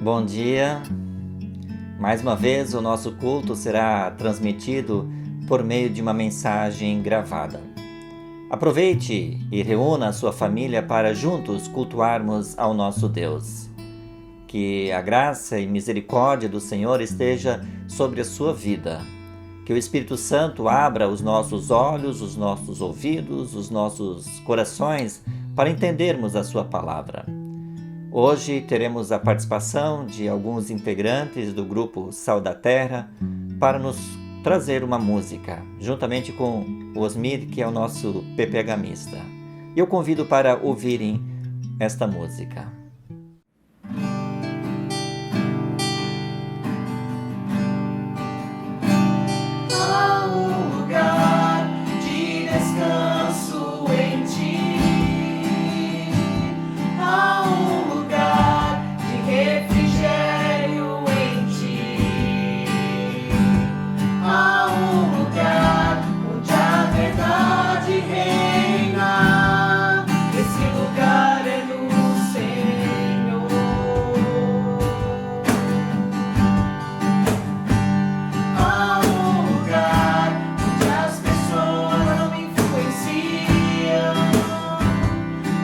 Bom dia. Mais uma vez, o nosso culto será transmitido por meio de uma mensagem gravada. Aproveite e reúna a sua família para juntos cultuarmos ao nosso Deus. Que a graça e misericórdia do Senhor esteja sobre a sua vida. Que o Espírito Santo abra os nossos olhos, os nossos ouvidos, os nossos corações para entendermos a sua palavra. Hoje teremos a participação de alguns integrantes do grupo Sal da Terra para nos trazer uma música, juntamente com o Osmir, que é o nosso PPHmista. E eu convido para ouvirem esta música. Há um lugar de descanso em ti. Há um lugar de refrigério em ti. Há um lugar onde a verdade reina. Esse lugar é no Senhor. Há um lugar onde as pessoas não me influenciam.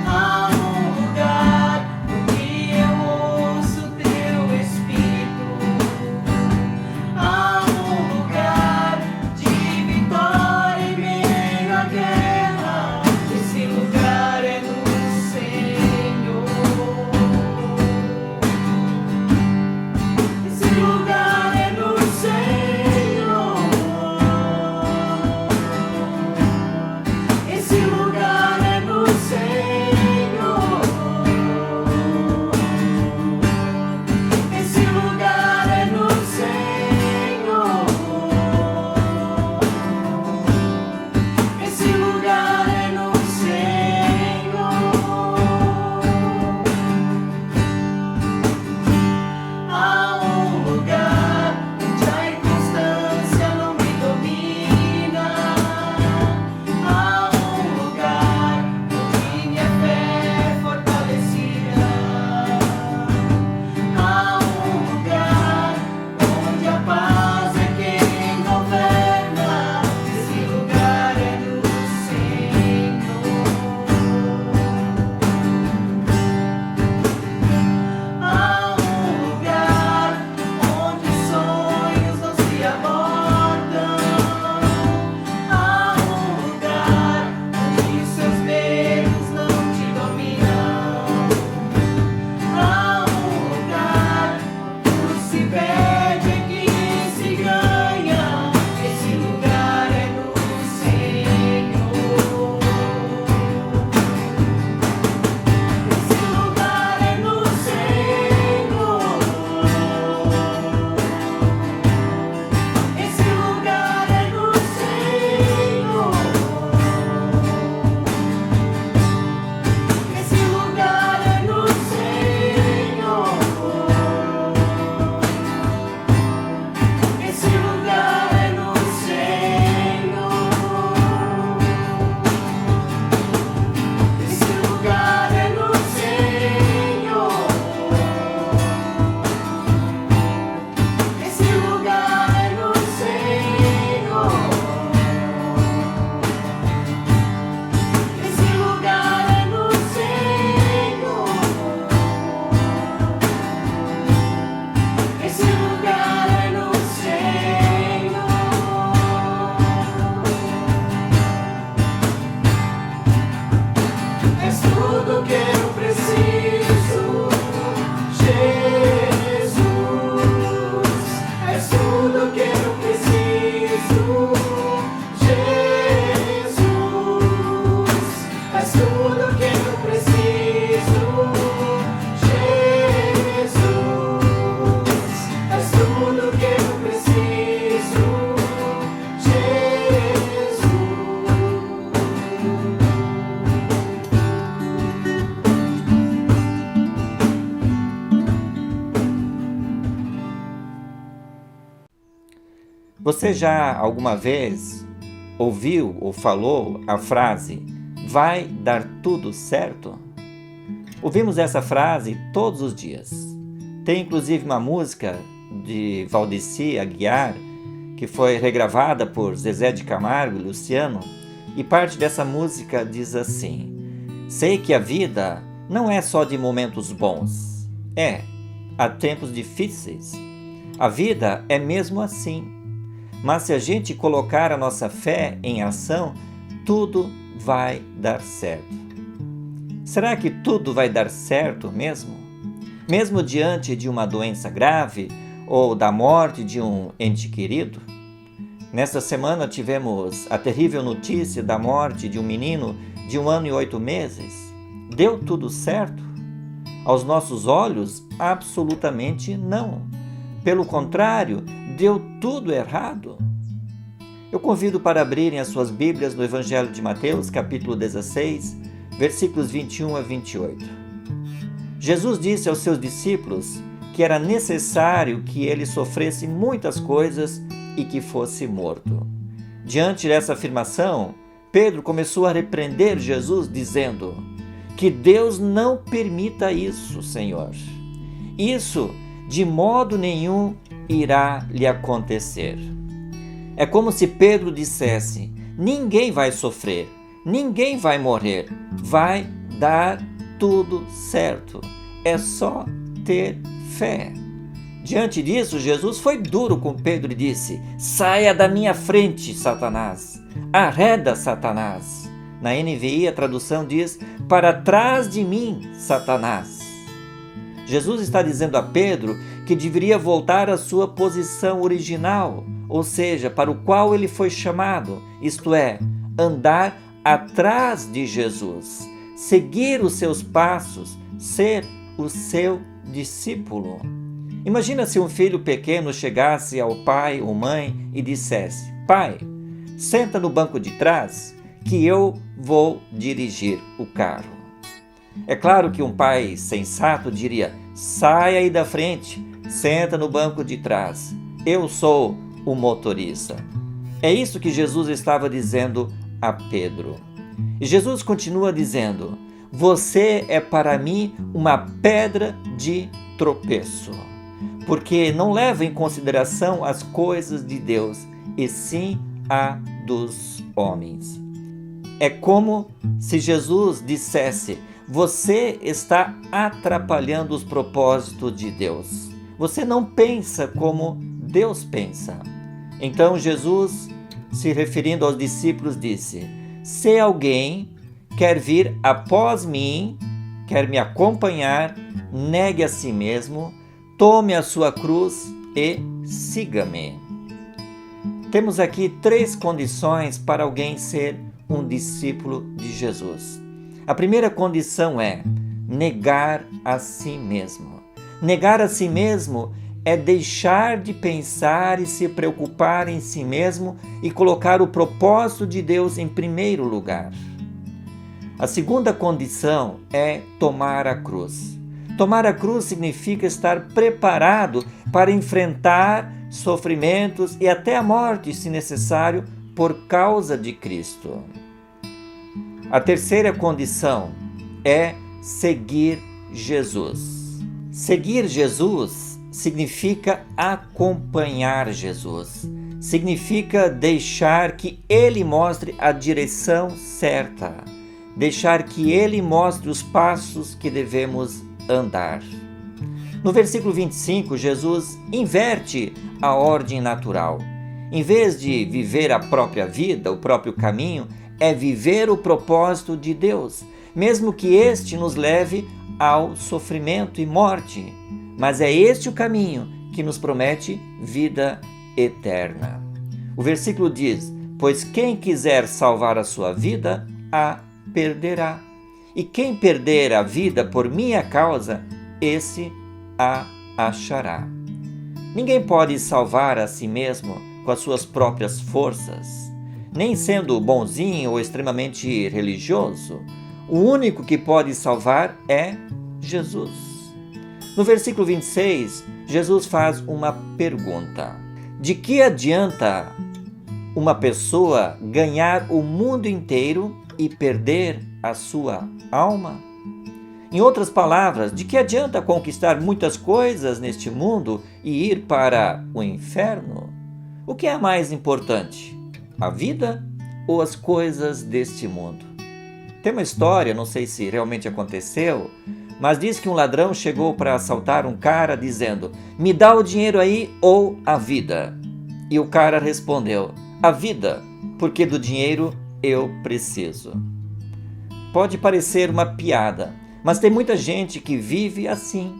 Há um lugar onde eu ouço teu Espírito. Há um lugar de vitória em meio à guerra. Esse lugar é no Senhor. Esse lugar é no Senhor. Esse lugar é no Senhor. Esse lugar é no Senhor. Esse lugar é no Senhor. Há um lugar onde a inconstância não me domina. Há um lugar onde minha fé é fortalecida. Há um lugar onde a paz é quem governa. Esse lugar é no Senhor. Há um lugar onde os sonhos não se abortam. Há um lugar onde seus medos não te dominam. Há um lugar onde se perde é que se ganha. Esse lugar é no Senhor. Esse lugar é no Senhor. Esse lugar é no Senhor. Esse lugar é no Senhor. Esse lugar é no Senhor. Esse lugar é no Senhor. Esse lugar é no Senhor. Esse lugar é no Senhor. Esse lugar é no Senhor. És tudo que eu preciso, Jesus. És tudo que eu preciso, Jesus. És tudo que eu preciso, Jesus. És tudo que eu preciso, Jesus. Você já alguma vez ouviu ou falou a frase "vai dar tudo certo"? Ouvimos essa frase todos os dias. Tem inclusive uma música de Valdeci Aguiar, que foi regravada por Zezé de Camargo e Luciano, e parte dessa música diz assim: sei que a vida não é só de momentos bons. Há tempos difíceis. A vida é mesmo assim. Mas se a gente colocar a nossa fé em ação, tudo vai dar certo. Será que tudo vai dar certo mesmo? Mesmo diante de uma doença grave ou da morte de um ente querido? Nesta semana tivemos a terrível notícia da morte de um menino de 1 ano e 8 meses. Deu tudo certo? Aos nossos olhos, absolutamente não. Pelo contrário, deu tudo errado. Eu convido para abrirem as suas Bíblias no Evangelho de Mateus, capítulo 16, versículos 21 a 28. Jesus disse aos seus discípulos que era necessário que ele sofresse muitas coisas e que fosse morto. Diante dessa afirmação, Pedro começou a repreender Jesus, dizendo: que Deus não permita isso, Senhor. Isso de modo nenhum irá lhe acontecer. É como se Pedro dissesse: ninguém vai sofrer, ninguém vai morrer, vai dar tudo certo. É só ter fé. Diante disso, Jesus foi duro com Pedro e disse: saia da minha frente, Satanás. Arreda, Satanás. Na NVI, a tradução diz: para trás de mim, Satanás. Jesus está dizendo a Pedro que deveria voltar à sua posição original, ou seja, para o qual ele foi chamado, isto é, andar atrás de Jesus, seguir os seus passos, ser o seu discípulo. Imagina se um filho pequeno chegasse ao pai ou mãe e dissesse: pai, senta no banco de trás que eu vou dirigir o carro. É claro que um pai sensato diria: sai aí da frente, senta no banco de trás, eu sou o motorista. É isso que Jesus estava dizendo a Pedro. E Jesus continua dizendo: você é para mim uma pedra de tropeço, porque não leva em consideração as coisas de Deus, e sim a dos homens. É como se Jesus dissesse: você está atrapalhando os propósitos de Deus. Você não pensa como Deus pensa. Então Jesus, se referindo aos discípulos, disse: se alguém quer vir após mim, quer me acompanhar, negue a si mesmo, tome a sua cruz e siga-me. Temos aqui 3 condições para alguém ser um discípulo de Jesus. A primeira condição é negar a si mesmo. Negar a si mesmo é deixar de pensar e se preocupar em si mesmo e colocar o propósito de Deus em primeiro lugar. A segunda condição é tomar a cruz. Tomar a cruz significa estar preparado para enfrentar sofrimentos e até a morte, se necessário, por causa de Cristo. A terceira condição é seguir Jesus. Seguir Jesus significa acompanhar Jesus. Significa deixar que Ele mostre a direção certa. Deixar que Ele mostre os passos que devemos andar. No versículo 25, Jesus inverte a ordem natural. Em vez de viver a própria vida, o próprio caminho, é viver o propósito de Deus, mesmo que este nos leve ao sofrimento e morte. Mas é este o caminho que nos promete vida eterna. O versículo diz: pois quem quiser salvar a sua vida, a perderá. E quem perder a vida por minha causa, esse a achará. Ninguém pode salvar a si mesmo com as suas próprias forças, nem sendo bonzinho ou extremamente religioso. O único que pode salvar é Jesus. No versículo 26, Jesus faz uma pergunta: de que adianta uma pessoa ganhar o mundo inteiro e perder a sua alma? Em outras palavras, de que adianta conquistar muitas coisas neste mundo e ir para o inferno? O que é mais importante, a vida ou as coisas deste mundo? Tem uma história, não sei se realmente aconteceu, mas diz que um ladrão chegou para assaltar um cara dizendo: "Me dá o dinheiro aí ou a vida?" E o cara respondeu: "A vida, porque do dinheiro eu preciso." Pode parecer uma piada, mas tem muita gente que vive assim.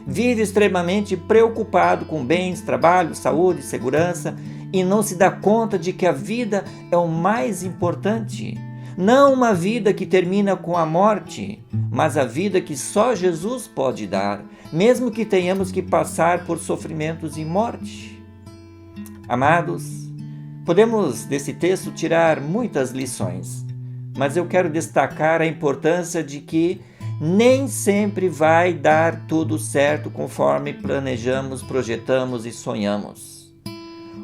Vive extremamente preocupado com bens, trabalho, saúde, segurança e não se dá conta de que a vida é o mais importante. Não uma vida que termina com a morte, mas a vida que só Jesus pode dar, mesmo que tenhamos que passar por sofrimentos e morte. Amados, podemos desse texto tirar muitas lições, mas eu quero destacar a importância de que nem sempre vai dar tudo certo conforme planejamos, projetamos e sonhamos.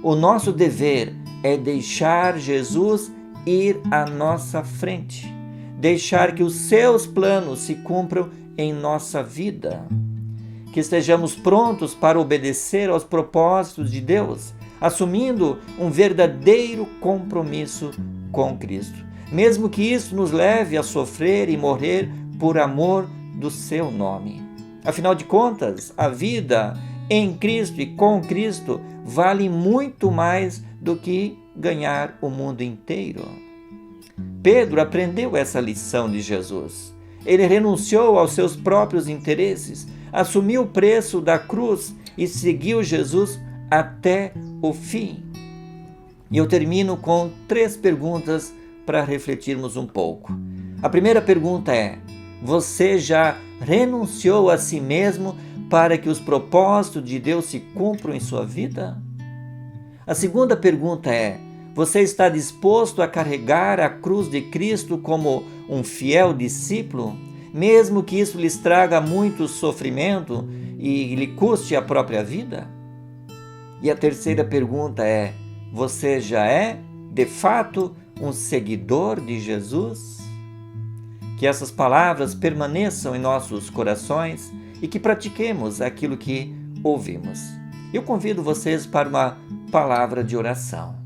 O nosso dever é deixar Jesus ir à nossa frente, deixar que os seus planos se cumpram em nossa vida, que estejamos prontos para obedecer aos propósitos de Deus, assumindo um verdadeiro compromisso com Cristo, mesmo que isso nos leve a sofrer e morrer por amor do seu nome. Afinal de contas, a vida em Cristo e com Cristo vale muito mais do que ganhar o mundo inteiro. Pedro aprendeu essa lição de Jesus. Ele renunciou aos seus próprios interesses, assumiu o preço da cruz e seguiu Jesus até o fim. E eu termino com 3 perguntas para refletirmos um pouco. A primeira pergunta é: você já renunciou a si mesmo para que os propósitos de Deus se cumpram em sua vida? A segunda pergunta é: você está disposto a carregar a cruz de Cristo como um fiel discípulo, mesmo que isso lhes traga muito sofrimento e lhe custe a própria vida? E a terceira pergunta é: você já é, de fato, um seguidor de Jesus? Que essas palavras permaneçam em nossos corações e que pratiquemos aquilo que ouvimos. Eu convido vocês para uma palavra de oração.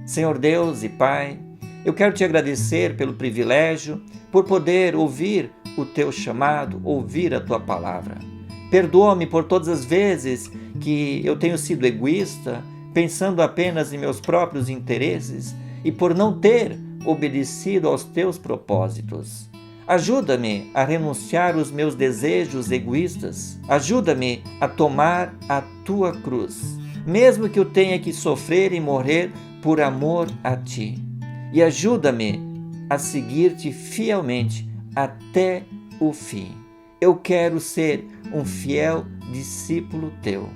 Senhor Deus e Pai, eu quero te agradecer pelo privilégio, por poder ouvir o teu chamado, ouvir a tua palavra. Perdoa-me por todas as vezes que eu tenho sido egoísta, pensando apenas em meus próprios interesses e por não ter obedecido aos teus propósitos. Ajuda-me a renunciar aos meus desejos egoístas. Ajuda-me a tomar a tua cruz, mesmo que eu tenha que sofrer e morrer por amor a ti. E ajuda-me a seguir-te fielmente até o fim. Eu quero ser um fiel discípulo teu.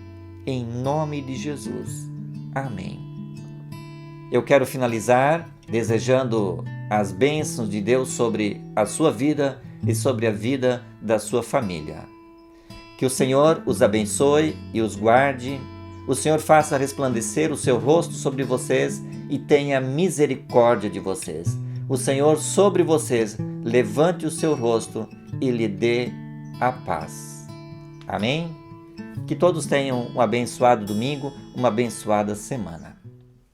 Em nome de Jesus. Amém. Eu quero finalizar desejando as bênçãos de Deus sobre a sua vida e sobre a vida da sua família. Que o Senhor os abençoe e os guarde. O Senhor faça resplandecer o seu rosto sobre vocês e tenha misericórdia de vocês. O Senhor sobre vocês levante o seu rosto e lhe dê a paz. Amém? Que todos tenham um abençoado domingo, uma abençoada semana.